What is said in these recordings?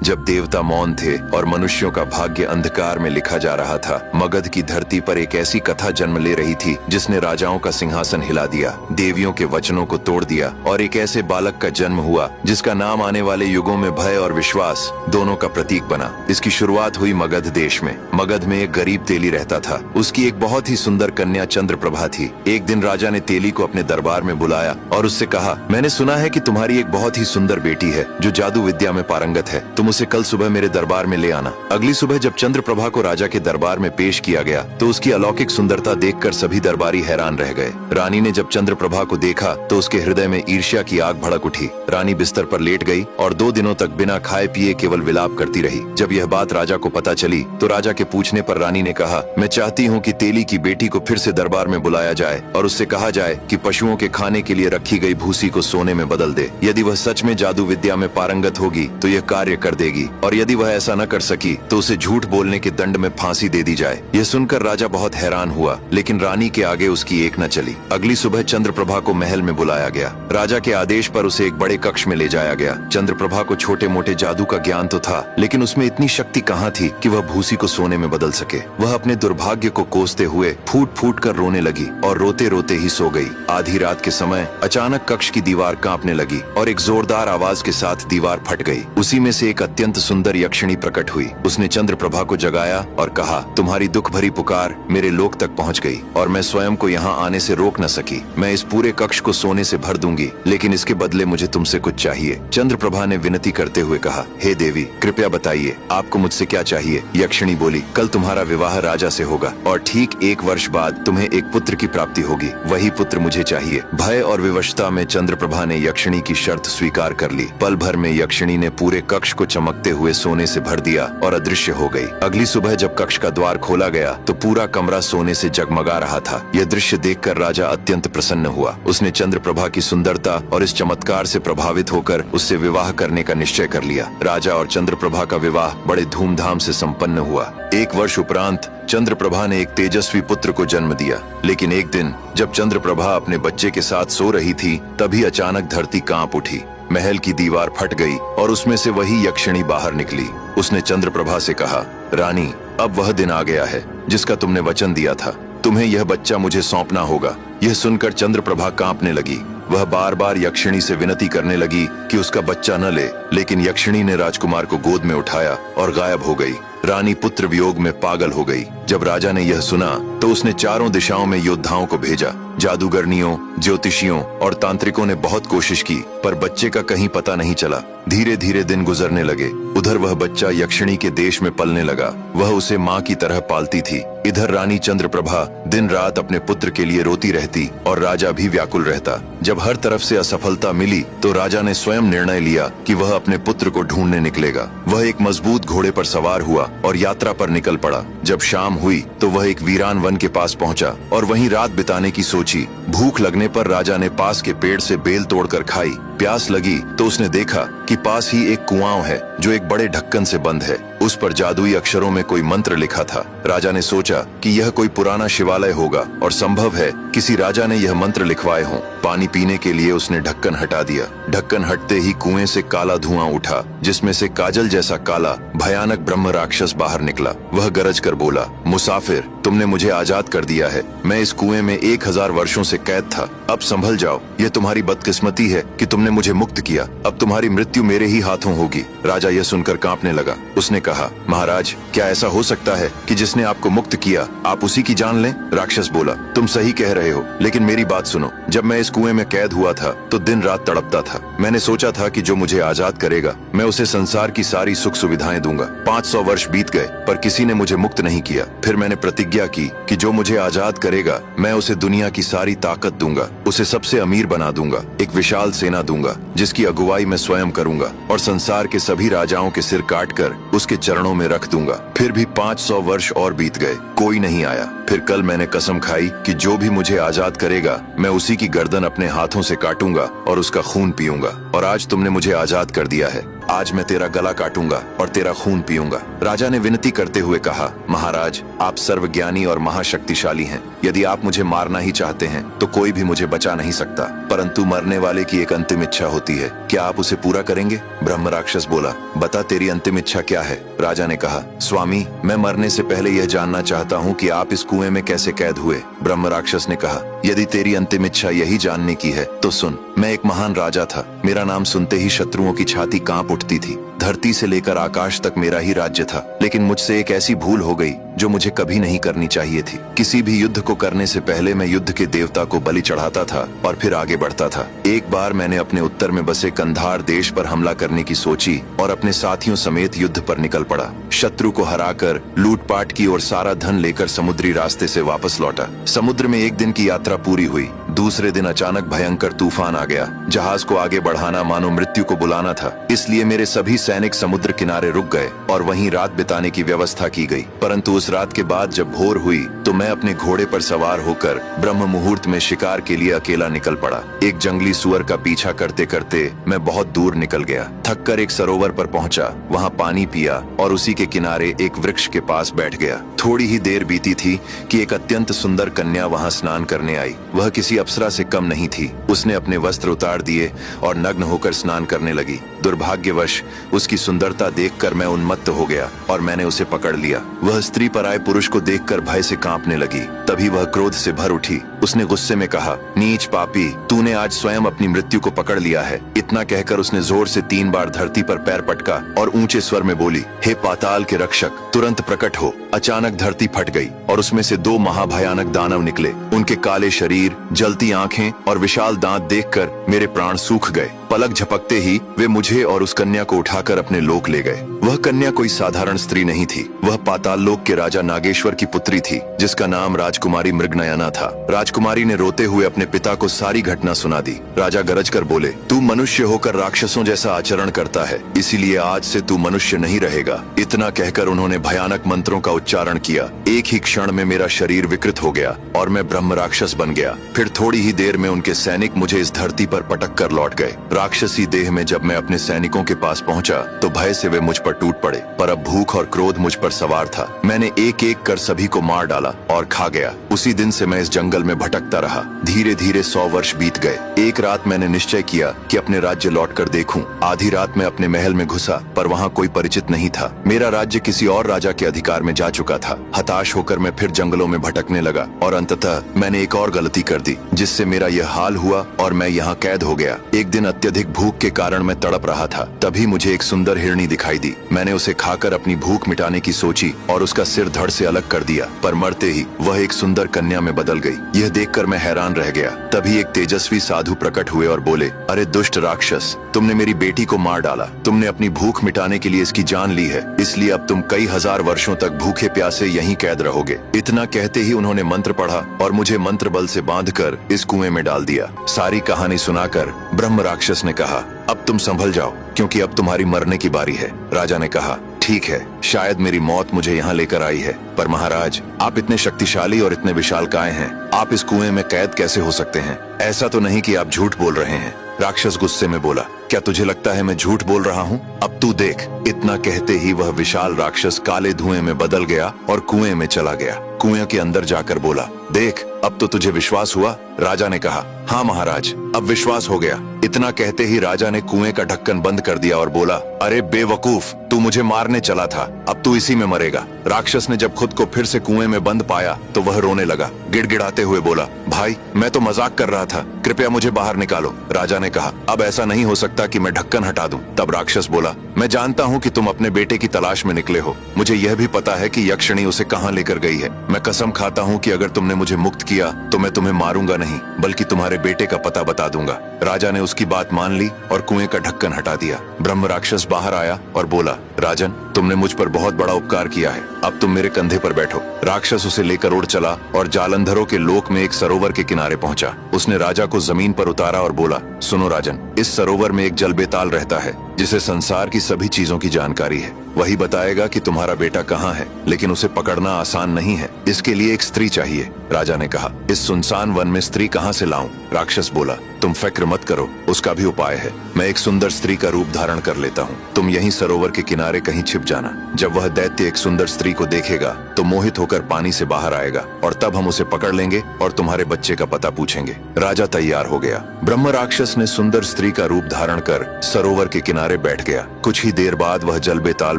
जब देवता मौन थे और मनुष्यों का भाग्य अंधकार में लिखा जा रहा था, मगध की धरती पर एक ऐसी कथा जन्म ले रही थी जिसने राजाओं का सिंहासन हिला दिया, देवियों के वचनों को तोड़ दिया और एक ऐसे बालक का जन्म हुआ जिसका नाम आने वाले युगों में भय और विश्वास दोनों का प्रतीक बना। इसकी शुरुआत हुई मगध देश में। मगध में एक गरीब तेली रहता था। उसकी एक बहुत ही सुंदर कन्या चंद्रप्रभा थी। एक दिन राजा ने तेली को अपने दरबार में बुलाया और उससे कहा, मैंने सुना है कि तुम्हारी एक बहुत ही सुंदर बेटी है जो जादू विद्या में पारंगत है। तुम उसे कल सुबह मेरे दरबार में ले आना। अगली सुबह जब चंद्रप्रभा को राजा के दरबार में पेश किया गया तो उसकी अलौकिक सुंदरता देखकर सभी दरबारी हैरान रह गए। रानी ने जब चंद्रप्रभा को देखा तो उसके हृदय में ईर्ष्या की आग भड़क उठी। रानी बिस्तर पर लेट गई और 2 दिनों तक बिना खाए पिए केवल विलाप करती रही। जब यह बात राजा को पता चली तो राजा के पूछने पर रानी ने कहा, मैं चाहती हूँ कि तेली की बेटी को फिर से दरबार में बुलाया जाए और उससे कहा जाए कि पशुओं के खाने के लिए रखी गई भूसी को सोने में बदल दे। यदि वह सच में जादू विद्या में पारंगत होगी तो यह कार्य कर देगी और यदि वह ऐसा न कर सकी तो उसे झूठ बोलने के दंड में फांसी दे दी जाए। यह सुनकर राजा बहुत हैरान हुआ, लेकिन रानी के आगे उसकी एक न चली। अगली सुबह चंद्रप्रभा को महल में बुलाया गया। राजा के आदेश पर उसे एक बड़े कक्ष में ले जाया गया। चंद्रप्रभा को छोटे मोटे जादू का ज्ञान तो था, लेकिन उसमें इतनी शक्ति कहाँ थी कि वह भूसी को सोने में बदल सके। वह अपने दुर्भाग्य को कोसते हुए फूट फूट कर रोने लगी और रोते रोते ही सो गई। आधी रात के समय अचानक कक्ष की दीवार कांपने लगी और एक जोरदार आवाज के साथ दीवार फट गई। उसी में से एक अत्यंत सुंदर यक्षिणी प्रकट हुई। उसने चंद्रप्रभा को जगाया और कहा, तुम्हारी दुख भरी पुकार मेरे लोक तक पहुंच गई और मैं स्वयं को यहाँ आने से रोक न सकी। मैं इस पूरे कक्ष को सोने से भर दूंगी, लेकिन इसके बदले मुझे तुमसे कुछ चाहिए। चंद्रप्रभा ने विनती करते हुए कहा, हे देवी, कृपया बताइए आपको मुझसे क्या चाहिए। यक्षिणी बोली, कल तुम्हारा विवाह राजा से होगा और ठीक 1 वर्ष बाद तुम्हें एक पुत्र की प्राप्ति होगी। वही पुत्र मुझे चाहिए। भय और विवशता में चंद्रप्रभा ने यक्षिणी की शर्त स्वीकार कर ली। पल भर में यक्षिणी ने पूरे कक्ष को चमकते हुए सोने से भर दिया और अदृश्य हो गई। अगली सुबह जब कक्ष का द्वार खोला गया तो पूरा कमरा सोने से जगमगा रहा था। यह दृश्य देखकर राजा अत्यंत प्रसन्न हुआ। उसने चंद्रप्रभा की सुंदरता और इस चमत्कार से प्रभावित होकर उससे विवाह करने का निश्चय कर लिया। राजा और चंद्रप्रभा का विवाह बड़े धूमधाम से संपन्न हुआ। 1 वर्ष उपरांत चंद्रप्रभा ने एक तेजस्वी पुत्र को जन्म दिया। लेकिन एक दिन जब चंद्रप्रभा अपने बच्चे के साथ सो रही थी तभी अचानक धरती कांप उठी। महल की दीवार फट गई और उसमें से वही यक्षिणी बाहर निकली। उसने चंद्रप्रभा से कहा, रानी, अब वह दिन आ गया है जिसका तुमने वचन दिया था। तुम्हें यह बच्चा मुझे सौंपना होगा। यह सुनकर चंद्रप्रभा कांपने लगी। वह बार बार यक्षिणी से विनती करने लगी कि उसका बच्चा न ले, लेकिन यक्षिणी ने राजकुमार को गोद में उठाया और गायब हो गई। रानी पुत्र वियोग में पागल हो गई। जब राजा ने यह सुना तो उसने चारों दिशाओं में योद्धाओं को भेजा। जादूगरनियों, ज्योतिषियों और तांत्रिकों ने बहुत कोशिश की, पर बच्चे का कहीं पता नहीं चला। धीरे धीरे दिन गुजरने लगे। उधर वह बच्चा यक्षिणी के देश में पलने लगा। वह उसे माँ की तरह पालती थी। इधर रानी चंद्रप्रभा दिन रात अपने पुत्र के लिए रोती रहती और राजा भी व्याकुल रहता। जब हर तरफ से असफलता मिली तो राजा ने स्वयं निर्णय लिया कि वह अपने पुत्र को ढूंढने निकलेगा। वह एक मजबूत घोड़े पर सवार हुआ और यात्रा पर निकल पड़ा। जब शाम हुई तो वह एक वीरान वन के पास पहुंचा और वहीं रात बिताने की सोची। भूख लगने पर राजा ने पास के पेड़ से बेल तोड़कर खाई। प्यास लगी तो उसने देखा कि पास ही एक कुआं है जो एक बड़े ढक्कन से बंद है। उस पर जादुई अक्षरों में कोई मंत्र लिखा था। राजा ने सोचा कि यह कोई पुराना शिवालय होगा और संभव है किसी राजा ने यह मंत्र लिखवाए हों। पानी पीने के लिए उसने ढक्कन हटा दिया। ढक्कन हटते ही कुएं से काला धुआं उठा, जिसमें से काजल जैसा काला भयानक ब्रह्म राक्षस बाहर निकला। वह गरज कर बोला, मुसाफिर, तुमने मुझे आजाद कर दिया है। मैं इस कुएं में 1000 वर्षों से कैद था। अब संभल जाओ। यह तुम्हारी बदकिस्मती है कि तुमने मुझे मुक्त किया। अब तुम्हारी मृत्यु मेरे ही हाथों होगी। राजा यह सुनकर कांपने लगा। उसने कहा, महाराज, क्या ऐसा हो सकता है कि जिसने आपको मुक्त किया आप उसी की जान लें? राक्षस बोला, तुम सही कह रहे हो, लेकिन मेरी बात सुनो। जब मैं इस कुएं में कैद हुआ था तो दिन रात तड़पता था। मैंने सोचा था कि जो मुझे आजाद करेगा मैं उसे संसार की सारी सुख सुविधाएं दूंगा। 500 वर्ष बीत गए पर किसी ने मुझे मुक्त नहीं किया। फिर मैंने प्रतिज्ञा की कि जो मुझे आजाद करेगा मैं उसे दुनिया की सारी ताकत दूंगा, उसे सबसे अमीर बना दूंगा, एक विशाल सेना दूंगा जिसकी अगुवाई मैं स्वयं करूंगा और संसार के सभी राजाओं के सिर काटकर उसके चरणों में रख दूंगा। फिर भी 500 वर्ष और बीत गए, कोई नहीं आया। फिर कल मैंने कसम खाई कि जो भी मुझे आजाद करेगा मैं उसी की गर्दन अपने हाथों से काटूंगा और उसका खून पीऊंगा। और आज तुमने मुझे आजाद कर दिया है। आज मैं तेरा गला काटूंगा और तेरा खून पीऊंगा। राजा ने विनती करते हुए कहा, महाराज, आप सर्वज्ञानी और महाशक्तिशाली हैं। यदि आप मुझे मारना ही चाहते हैं तो कोई भी मुझे बचा नहीं सकता, परंतु मरने वाले की एक अंतिम इच्छा होती है, क्या आप उसे पूरा करेंगे? ब्रह्म राक्षस बोला, बता तेरी अंतिम इच्छा क्या है? राजा ने कहा, स्वामी, मैं मरने से पहले यह जानना चाहता हूँ कि आप इस कुएं में कैसे कैद हुए। ब्रह्म राक्षस ने कहा, यदि तेरी अंतिम इच्छा यही जानने की है तो सुन। मैं एक महान राजा था। मेरा नाम सुनते ही शत्रुओं की छाती कांप उठती थी। धरती से लेकर आकाश तक मेरा ही राज्य था, लेकिन मुझसे एक ऐसी भूल हो गई जो मुझे कभी नहीं करनी चाहिए थी। किसी भी युद्ध को करने से पहले मैं युद्ध के देवता को बलि चढ़ाता था और फिर आगे बढ़ता था। एक बार मैंने अपने उत्तर में बसे कंधार देश पर हमला करने की सोची और अपने साथियों समेत युद्ध पर निकल पड़ा। शत्रु को हराकर लूटपाट की और सारा धन लेकर समुद्री रास्ते से वापस लौटा। समुद्र में एक दिन की यात्रा पूरी हुई। दूसरे दिन अचानक भयंकर तूफान आ गया। जहाज को आगे बढ़ाना मानो मृत्यु को बुलाना था, इसलिए मेरे सभी सैनिक समुद्र किनारे रुक गए और वहीं रात बिताने की व्यवस्था की गई। परंतु उस रात के बाद जब भोर हुई तो मैं अपने घोड़े पर सवार होकर ब्रह्म मुहूर्त में शिकार के लिए अकेला निकल पड़ा। एक जंगली सुअर का पीछा करते करते मैं बहुत दूर निकल गया। थककर एक सरोवर पर पहुंचा, वहां पानी पिया और उसी के किनारे एक वृक्ष के पास बैठ गया। थोड़ी ही देर बीती थी कि एक अत्यंत सुंदर कन्या वहां स्नान करने आई। वह किसी अप्सरा से कम नहीं थी। उसने अपने वस्त्र उतार दिए और नग्न होकर स्नान करने लगी। दुर्भाग्यवश उसकी सुंदरता देखकर मैं उन्मत्त हो गया और मैंने उसे पकड़ लिया। वह स्त्री पराये पुरुष को देखकर भय से कांपने लगी। तभी वह क्रोध से भर उठी। उसने गुस्से में कहा, नीच पापी, तूने आज स्वयं अपनी मृत्यु को पकड़ लिया है। इतना कहकर उसने जोर से 3 बार धरती पर पैर पटका और ऊंचे स्वर में बोली, हे पाताल के रक्षक, तुरंत प्रकट हो। अचानक धरती फट गई और उसमें से 2 महाभयानक दानव निकले। उनके काले शरीर, जलती आंखें और विशाल दांत देखकर मेरे प्राण सूख गए। पलक झपकते ही वे मुझे और उस कन्या को उठाकर अपने लोक ले गए। वह कन्या कोई साधारण स्त्री नहीं थी। वह पाताल लोक के राजा नागेश्वर की पुत्री थी, जिसका नाम राजकुमारी मृगनयना था। राजकुमारी ने रोते हुए अपने पिता को सारी घटना सुना दी। राजा गरज कर बोले, तू मनुष्य होकर राक्षसों जैसा आचरण करता है, इसीलिए आज से तू मनुष्य नहीं रहेगा। इतना कहकर उन्होंने भयानक मंत्रों का उच्चारण किया। एक ही क्षण में मेरा शरीर विकृत हो गया और मैं ब्रह्म राक्षस बन गया। फिर थोड़ी ही देर में उनके सैनिक मुझे इस धरती पर पटक कर लौट गए। राक्षसी देह में जब मैं अपने सैनिकों के पास पहुंचा तो भय से वे मुझ पर टूट पड़े, पर अब भूख और क्रोध मुझ पर सवार था। मैंने एक एक कर सभी को मार डाला और खा गया। उसी दिन से मैं इस जंगल में भटकता रहा। धीरे धीरे 100 वर्ष बीत गए। एक रात मैंने निश्चय किया कि अपने राज्य लौट कर देखूं। आधी रात में अपने महल में घुसा, पर वहाँ कोई परिचित नहीं था। मेरा राज्य किसी और राजा के अधिकार में जा चुका था। हताश होकर मैं फिर जंगलों में भटकने लगा और अंततः मैंने एक और गलती कर दी, जिससे मेरा यह हाल हुआ और मैं यहाँ कैद हो गया। एक दिन अत्यधिक भूख के कारण मैं तड़प रहा था। तभी मुझे एक सुंदर हिरनी दिखाई दी। मैंने उसे खाकर अपनी भूख मिटाने की सोची और उसका सिर धड़ से अलग कर दिया, पर मरते ही वह एक सुंदर कन्या में बदल गई। यह देखकर मैं हैरान रह गया। तभी एक तेजस्वी साधु प्रकट हुए और बोले, अरे दुष्ट राक्षस, तुमने मेरी बेटी को मार डाला। तुमने अपनी भूख मिटाने के लिए इसकी जान ली है, इसलिए अब तुम कई हजार वर्षों तक भूखे प्यासे यहीं कैद रहोगे। इतना कहते ही उन्होंने मंत्र पढ़ा और मुझे मंत्र बल से बांधकर इस कुएं में डाल दिया। सारी कहानी सुनाकर ब्रह्म राक्षस ने कहा, अब तुम संभल जाओ, क्योंकि अब तुम्हारी मरने की बारी है। राजा ने कहा, ठीक है, शायद मेरी मौत मुझे यहाँ लेकर आई है, पर महाराज, आप इतने शक्तिशाली और इतने विशालकाय हैं, आप इस कुएं में कैद कैसे हो सकते हैं? ऐसा तो नहीं कि आप झूठ बोल रहे हैं। राक्षस गुस्से में बोला, क्या तुझे लगता है मैं झूठ बोल रहा हूँ? अब तू देख। इतना कहते ही वह विशाल राक्षस काले धुएं में बदल गया और कुएं में चला गया। कुएं के अंदर जाकर बोला, देख, अब तो तुझे विश्वास हुआ? राजा ने कहा, हाँ महाराज, अब विश्वास हो गया। इतना कहते ही राजा ने कुएं का ढक्कन बंद कर दिया और बोला, अरे बेवकूफ, तू मुझे मारने चला था, अब तू इसी में मरेगा। राक्षस ने जब खुद को फिर से कुएं में बंद पाया तो वह रोने लगा। गिड़गिड़ाते हुए बोला, भाई, मैं तो मजाक कर रहा था, कृपया मुझे बाहर निकालो। राजा ने कहा, अब ऐसा नहीं हो सकता कि मैं ढक्कन हटा दूं। तब राक्षस बोला, मैं जानता हूं कि तुम अपने बेटे की तलाश में निकले हो। मुझे यह भी पता है कि यक्षिणी उसे कहां लेकर गई है। मैं कसम खाता हूं कि अगर तुमने मुझे मुक्त किया तो मैं तुम्हें मारूंगा नहीं, बल्कि तुम्हारे बेटे का पता बता दूंगा। राजा ने उसकी बात मान ली और कुएं का ढक्कन हटा दिया। ब्रह्म राक्षस बाहर आया और बोला, राजन, तुमने मुझ पर बहुत बड़ा उपकार किया है, अब तुम मेरे कंधे पर बैठो। राक्षस उसे लेकर उड़ चला और जालंधरों के लोक में एक सरोवर के किनारे पहुंचा। उसने राजा को जमीन पर उतारा और बोला, सुनो राजन, इस सरोवर में एक जलबेताल रहता है, जिसे संसार की सभी चीजों की जानकारी है। वही बताएगा कि तुम्हारा बेटा कहाँ है, लेकिन उसे पकड़ना आसान नहीं है। इसके लिए एक स्त्री चाहिए। राजा ने कहा, इस सुनसान वन में स्त्री कहाँ से लाऊं? राक्षस बोला, तुम फिक्र मत करो, उसका भी उपाय है। मैं एक सुंदर स्त्री का रूप धारण कर लेता हूँ, तुम यहीं सरोवर के किनारे कहीं छिप जाना। जब वह दैत्य एक सुंदर स्त्री को देखेगा तो मोहित होकर पानी से बाहर आएगा और तब हम उसे पकड़ लेंगे और तुम्हारे बच्चे का पता पूछेंगे। राजा तैयार हो गया। ब्रह्म राक्षस ने सुंदर स्त्री का रूप धारण कर सरोवर के किनारे बैठ गया। कुछ ही देर बाद वह जल बेताल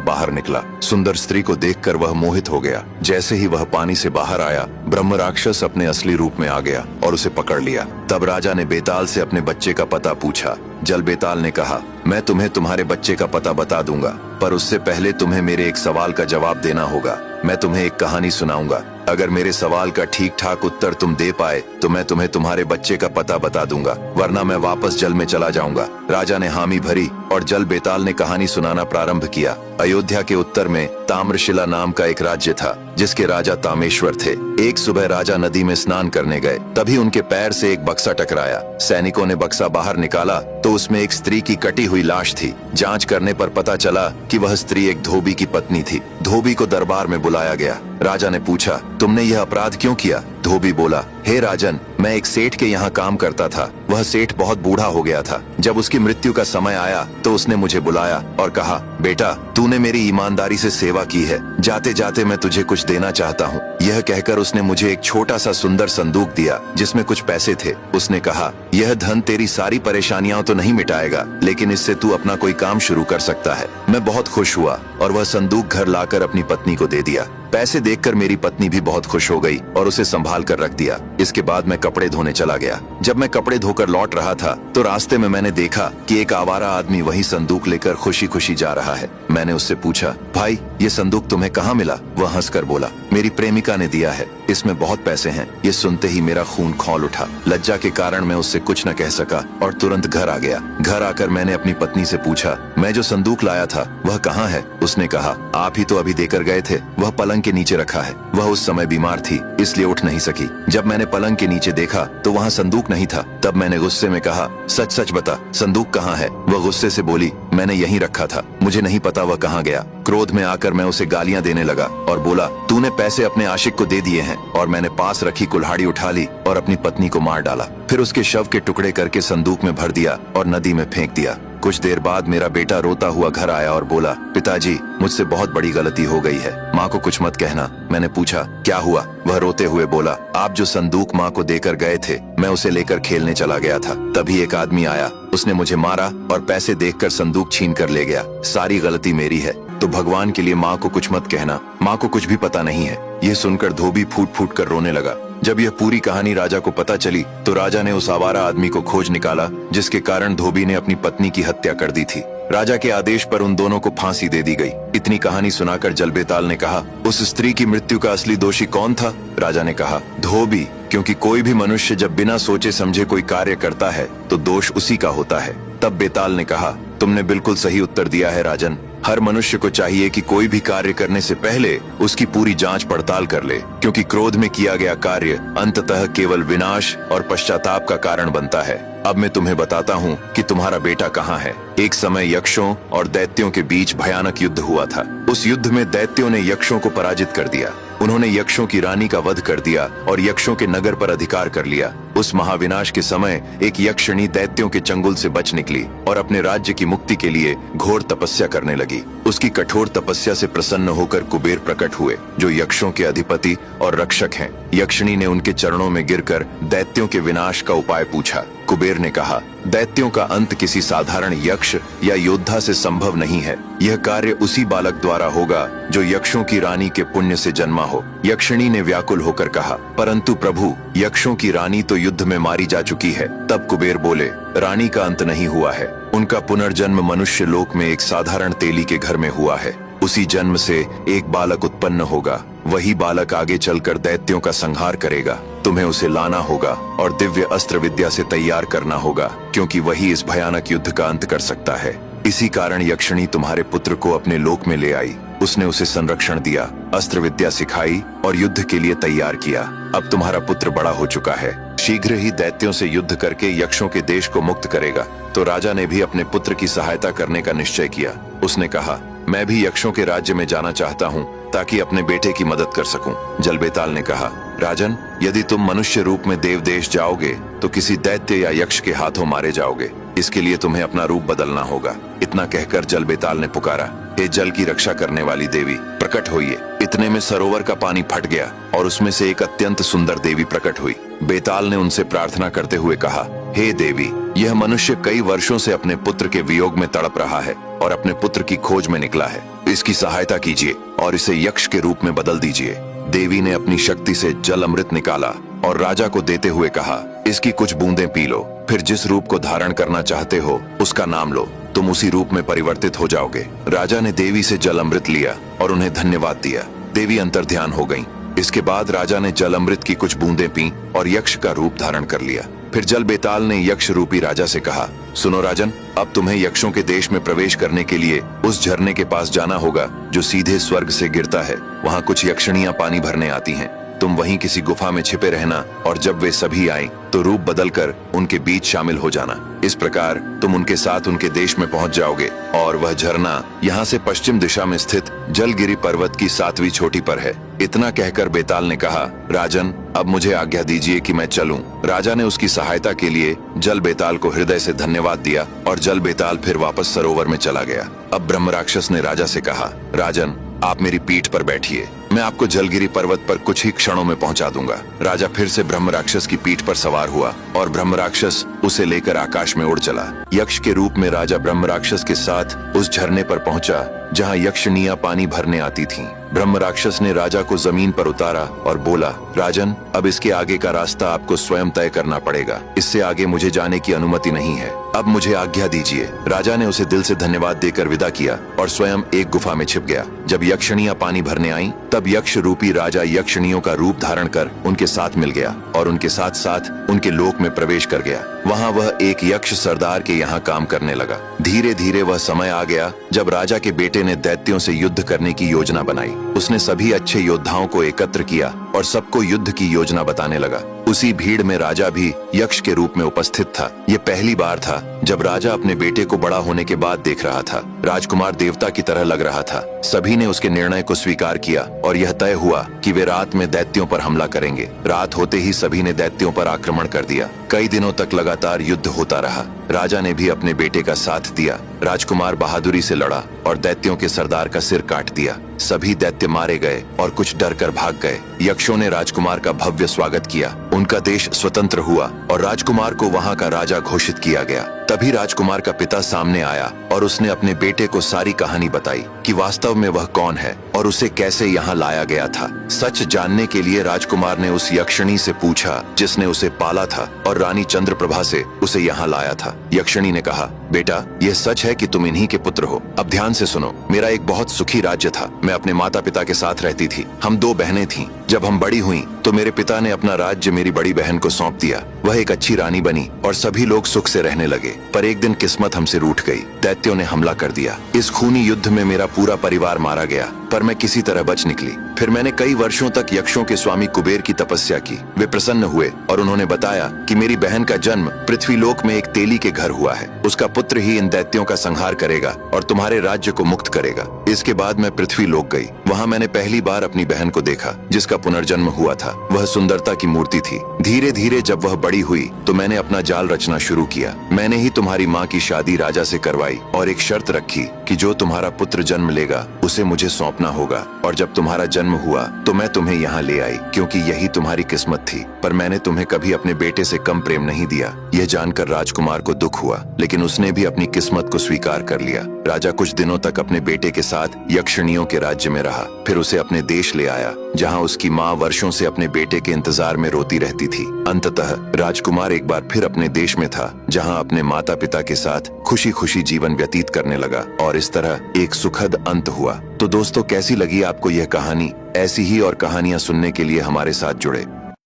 बाहर निकला। सुंदर स्त्री को देखकर वह मोहित हो गया। जैसे ही वह पानी से बाहर आया, ब्रह्म राक्षस अपने असली रूप में आ गया और उसे पकड़ लिया। तब राजा ने बेताल से अपने बच्चे का पता पूछा। जल बेताल ने कहा, मैं तुम्हें तुम्हारे बच्चे का पता बता दूंगा, पर उससे पहले तुम्हें मेरे एक सवाल का जवाब देना होगा। मैं तुम्हें एक कहानी सुनाऊंगा। अगर मेरे सवाल का ठीक ठाक उत्तर तुम दे पाए तो मैं तुम्हें तुम्हारे बच्चे का पता बता दूंगा, वरना मैं वापस जल में चला जाऊंगा। राजा ने हामी भरी और जल बेताल ने कहानी सुनाना प्रारंभ किया। अयोध्या के उत्तर में ताम्रशिला नाम का एक राज्य था, जिसके राजा तामेश्वर थे। एक सुबह राजा नदी में स्नान करने गए, तभी उनके पैर से एक बक्सा टकराया। सैनिकों ने बक्सा बाहर निकाला तो उसमें एक स्त्री की कटी हुई लाश थी। जांच करने पर पता चला कि वह स्त्री एक धोबी की पत्नी थी। धोबी को दरबार में बुलाया गया। राजा ने पूछा, तुमने यह अपराध क्यों किया? धोबी बोला, हे राजन, मैं एक सेठ के यहाँ काम करता था। वह सेठ बहुत बूढ़ा हो गया था। जब उसकी मृत्यु का समय आया तो उसने मुझे बुलाया और कहा, बेटा, तूने मेरी ईमानदारी से सेवा की है, जाते जाते मैं तुझे कुछ देना चाहता हूँ। यह कहकर उसने मुझे एक छोटा सा सुंदर संदूक दिया जिसमें कुछ पैसे थे। उसने कहा, यह धन तेरी सारी परेशानियां तो नहीं मिटाएगा, लेकिन इससे तू अपना कोई काम शुरू कर सकता है। मैं बहुत खुश हुआ और वह संदूक घर लाकर अपनी पत्नी को दे दिया। पैसे देखकर मेरी पत्नी भी बहुत खुश हो गई और उसे संभाल कर रख दिया। इसके बाद मैं कपड़े धोने चला गया। जब मैं कपड़े धोकर लौट रहा था तो रास्ते में मैंने देखा कि एक आवारा आदमी वही संदूक लेकर खुशी खुशी जा रहा है। मैंने उससे पूछा, भाई, ये संदूक तुम्हें कहाँ मिला? वह हंसकर बोला, मेरी प्रेमिका ने दिया है, इसमें बहुत पैसे हैं। ये सुनते ही मेरा खून खौल उठा। लज्जा के कारण मैं उससे कुछ न कह सका और तुरंत घर आ गया। घर आकर मैंने अपनी पत्नी से पूछा, मैं जो संदूक लाया था वह कहाँ है? उसने कहा, आप ही तो अभी देकर गए थे, वह पलंग के नीचे रखा है। वह उस समय बीमार थी, इसलिए उठ नहीं सकी। जब मैंने पलंग के नीचे देखा तो वहाँ संदूक नहीं था। तब मैंने गुस्से में कहा, सच सच बता, संदूक कहाँ है? वह गुस्से से बोली, मैंने यहीं रखा था, मुझे नहीं पता वह कहाँ गया। क्रोध में आकर मैं उसे गालियां देने लगा और बोला, तूने पैसे अपने आशिक को दे दिए हैं। और मैंने पास रखी कुल्हाड़ी उठा ली और अपनी पत्नी को मार डाला। फिर उसके शव के टुकड़े करके संदूक में भर दिया और नदी में फेंक दिया। कुछ देर बाद मेरा बेटा रोता हुआ घर आया और बोला, पिताजी, मुझसे बहुत बड़ी गलती हो गई है, माँ को कुछ मत कहना। मैंने पूछा, क्या हुआ? वह रोते हुए बोला, आप जो संदूक माँ को देकर गए थे, मैं उसे लेकर खेलने चला गया था। तभी एक आदमी आया, उसने मुझे मारा और पैसे देखकर संदूक छीन कर ले गया। सारी गलती मेरी है, तो भगवान के लिए माँ को कुछ मत कहना, माँ को कुछ भी पता नहीं है। यह सुनकर धोबी फूट फूट कर रोने लगा। जब यह पूरी कहानी राजा को पता चली तो राजा ने उस आवारा आदमी को खोज निकाला, जिसके कारण धोबी ने अपनी पत्नी की हत्या कर दी थी। राजा के आदेश पर उन दोनों को फांसी दे दी गई। इतनी कहानी सुनाकर जल बेताल ने कहा, उस स्त्री की मृत्यु का असली दोषी कौन था? राजा ने कहा, धोबी, क्योंकि कोई भी मनुष्य जब बिना सोचे समझे कोई कार्य करता है तो दोष उसी का होता है। तब बेताल ने कहा, तुमने बिल्कुल सही उत्तर दिया है राजन। हर मनुष्य को चाहिए कि कोई भी कार्य करने से पहले उसकी पूरी जांच पड़ताल कर ले, क्योंकि क्रोध में किया गया कार्य अंततः केवल विनाश और पश्चाताप का कारण बनता है। अब मैं तुम्हें बताता हूँ कि तुम्हारा बेटा कहाँ है। एक समय यक्षों और दैत्यों के बीच भयानक युद्ध हुआ था। उस युद्ध में दैत्यों ने यक्षों को पराजित कर दिया। उन्होंने यक्षों की रानी का वध कर दिया और यक्षों के नगर पर अधिकार कर लिया। उस महाविनाश के समय एक यक्षिणी दैत्यों के चंगुल से बच निकली और अपने राज्य की मुक्ति के लिए घोर तपस्या करने लगी। उसकी कठोर तपस्या से प्रसन्न होकर कुबेर प्रकट हुए, जो यक्षों के अधिपति और रक्षक हैं। यक्षिणी ने उनके चरणों में गिरकर दैत्यों के विनाश का उपाय पूछा। कुबेर ने कहा, दैत्यों का अंत किसी साधारण यक्ष या योद्धा से संभव नहीं है। यह कार्य उसी बालक द्वारा होगा जो यक्षों की रानी के पुण्य से जन्मा हो। यक्षिणी ने व्याकुल होकर कहा, परंतु प्रभु, यक्षों की रानी तो युद्ध में मारी जा चुकी है। तब कुबेर बोले, रानी का अंत नहीं हुआ है, उनका पुनर्जन्म मनुष्य लोक में एक साधारण तेली के घर में हुआ है। उसी जन्म से एक बालक उत्पन्न होगा। वही बालक आगे चलकर दैत्यों का संहार करेगा। तुम्हें उसे लाना होगा और दिव्य अस्त्र विद्या से तैयार करना होगा, क्योंकि वही इस भयानक युद्ध का अंत कर सकता है। इसी कारण यक्षिणी तुम्हारे पुत्र को अपने लोक में ले आई। उसने उसे संरक्षण दिया, अस्त्र विद्या सिखाई और युद्ध के लिए तैयार किया। अब तुम्हारा पुत्र बड़ा हो चुका है, शीघ्र ही दैत्यों से युद्ध करके यक्षों के देश को मुक्त करेगा। तो राजा ने भी अपने पुत्र की सहायता करने का निश्चय किया। उसने कहा, मैं भी यक्षों के राज्य में जाना चाहता हूँ ताकि अपने बेटे की मदद कर सकूं। जल बेताल ने कहा, राजन, यदि तुम मनुष्य रूप में देव देश जाओगे तो किसी दैत्य या यक्ष के हाथों मारे जाओगे। इसके लिए तुम्हें अपना रूप बदलना होगा। इतना कहकर जल बेताल ने पुकारा, हे जल की रक्षा करने वाली देवी, प्रकट होइए। इतने में सरोवर का पानी फट गया और उसमें से एक अत्यंत सुंदर देवी प्रकट हुई। बेताल ने उनसे प्रार्थना करते हुए कहा, हे देवी, यह मनुष्य कई वर्षों से अपने पुत्र के वियोग में तड़प रहा है और अपने पुत्र की खोज में निकला है। इसकी सहायता कीजिए और इसे यक्ष के रूप में बदल दीजिए। देवी ने अपनी शक्ति से जल अमृत निकाला और राजा को देते हुए कहा, इसकी कुछ बूंदें पी लो, फिर जिस रूप को धारण करना चाहते हो उसका नाम लो, तुम उसी रूप में परिवर्तित हो जाओगे। राजा ने देवी से जल अमृत लिया और उन्हें धन्यवाद दिया। देवी अंतर्ध्यान हो गईं। इसके बाद राजा ने जल अमृत की कुछ बूंदें पी और यक्ष का रूप धारण कर लिया। फिर जल बेताल ने यक्ष रूपी राजा से कहा, सुनो राजन, अब तुम्हें यक्षों के देश में प्रवेश करने के लिए उस झरने के पास जाना होगा जो सीधे स्वर्ग से गिरता है। वहाँ कुछ यक्षिणियां पानी भरने आती हैं। तुम वहीं किसी गुफा में छिपे रहना और जब वे सभी आए तो रूप बदलकर उनके बीच शामिल हो जाना। इस प्रकार तुम उनके साथ उनके देश में पहुंच जाओगे और वह झरना यहाँ से पश्चिम दिशा में स्थित जलगिरी पर्वत की 7वीं चोटी पर है। इतना कहकर बेताल ने कहा, राजन, अब मुझे आज्ञा दीजिए कि मैं चलूं। राजा ने उसकी सहायता के लिए जल बेताल को हृदय से धन्यवाद दिया और जल बेताल फिर वापस सरोवर में चला गया। अब ब्रह्म राक्षस ने राजा से कहा, राजन, आप मेरी पीठ पर बैठिए, मैं आपको जलगिरी पर्वत पर कुछ ही क्षणों में पहुंचा दूंगा। राजा फिर से ब्रह्म राक्षस की पीठ पर सवार हुआ और ब्रह्म राक्षस उसे लेकर आकाश में उड़ चला। यक्ष के रूप में राजा ब्रह्म राक्षस के साथ उस झरने पर पहुंचा जहां यक्षिणियां पानी भरने आती थीं। ब्रह्म राक्षस ने राजा को जमीन पर उतारा और बोला, राजन, अब इसके आगे का रास्ता आपको स्वयं तय करना पड़ेगा। इससे आगे मुझे जाने की अनुमति नहीं है। अब मुझे आज्ञा दीजिए। राजा ने उसे दिल से धन्यवाद देकर विदा किया और स्वयं एक गुफा में छिप गया। जब यक्षिणियां पानी भरने आईं, तब यक्ष रूपी राजा यक्षिणियों का रूप धारण कर उनके साथ मिल गया और उनके साथ साथ उनके लोक में प्रवेश कर गया। वहाँ वह एक यक्ष सरदार के यहाँ काम करने लगा। धीरे धीरे वह समय आ गया जब राजा के बेटे ने दैत्यों से युद्ध करने की योजना बनाई। उसने सभी अच्छे योद्धाओं को एकत्र किया और सबको युद्ध की योजना बताने लगा। उसी भीड़ में राजा भी यक्ष के रूप में उपस्थित था। ये पहली बार था जब राजा अपने बेटे को बड़ा होने के बाद देख रहा था। राजकुमार देवता की तरह लग रहा था। सभी ने उसके निर्णय को स्वीकार किया और यह तय हुआ कि वे रात में दैत्यों पर हमला करेंगे। रात होते ही सभी ने दैत्यों पर आक्रमण कर दिया। कई दिनों तक लगातार युद्ध होता रहा। राजा ने भी अपने बेटे का साथ दिया। राजकुमार बहादुरी से लड़ा और दैत्यों के सरदार का सिर काट दिया। सभी दैत्य मारे गए और कुछ डर कर भाग गए। यक्षों ने राजकुमार का भव्य स्वागत किया। उनका देश स्वतंत्र हुआ और राजकुमार को वहाँ का राजा घोषित किया गया। तभी राजकुमार का पिता सामने आया और उसने अपने बेटे को सारी कहानी बताई कि वास्तव में वह कौन है और उसे कैसे यहाँ लाया गया था। सच जानने के लिए राजकुमार ने उस यक्षिणी से पूछा जिसने उसे पाला था और रानी चंद्रप्रभा से उसे यहाँ लाया था। यक्षिणी ने कहा, बेटा, यह सच है कि तुम इन्हीं के पुत्र हो। अब ध्यान से सुनो। मेरा एक बहुत सुखी राज्य था। मैं अपने माता पिता के साथ रहती थी। हम 2 बहनें थीं। जब हम बड़ी हुईं, तो मेरे पिता ने अपना राज्य मेरी बड़ी बहन को सौंप दिया। वह एक अच्छी रानी बनी और सभी लोग सुख से रहने लगे। पर एक दिन किस्मत हमसे रूठ गई। दैत्यों ने हमला कर दिया। इस खूनी युद्ध में मेरा पूरा परिवार मारा गया, पर मैं किसी तरह बच निकली। फिर मैंने कई वर्षों तक यक्षों के स्वामी कुबेर की तपस्या की। वे प्रसन्न हुए और उन्होंने बताया कि मेरी बहन का जन्म पृथ्वीलोक में एक तेली के घर हुआ है। उसका पुत्र ही इन दैत्यों का संहार करेगा और तुम्हारे राज्य को मुक्त करेगा। इसके बाद मैं पृथ्वीलोक गई। वहाँ मैंने पहली बार अपनी बहन को देखा जिसका पुनर्जन्म हुआ था। वह सुंदरता की मूर्ति थी। धीरे धीरे जब वह बड़ी हुई तो मैंने अपना जाल रचना शुरू किया। मैंने ही तुम्हारी माँ की शादी राजा से करवाई और एक शर्त रखी कि जो तुम्हारा पुत्र जन्म लेगा उसे मुझे सौंपना होगा। और जब तुम्हारा जन्म हुआ तो मैं तुम्हें यहाँ ले आई, क्योंकि यही तुम्हारी किस्मत थी। पर मैंने तुम्हें कभी अपने बेटे से कम प्रेम नहीं दिया। यह जानकर राजकुमार को दुख हुआ, लेकिन उसने भी अपनी किस्मत को स्वीकार कर लिया। राजा कुछ दिनों तक अपने बेटे के साथ यक्षिणियों के राज्य में रहा। फिर उसे अपने देश ले आया, जहाँ उसकी माँ वर्षों से अपने बेटे के इंतजार में रोती रहती थी। अंततः राजकुमार एक बार फिर अपने देश में था, जहाँ अपने माता पिता के साथ खुशी खुशी जीवन व्यतीत करने लगा और इस तरह एक सुखद अंत हुआ। तो दोस्तों, कैसी लगी आपको यह कहानी? ऐसी ही और कहानियां सुनने के लिए हमारे साथ जुड़े।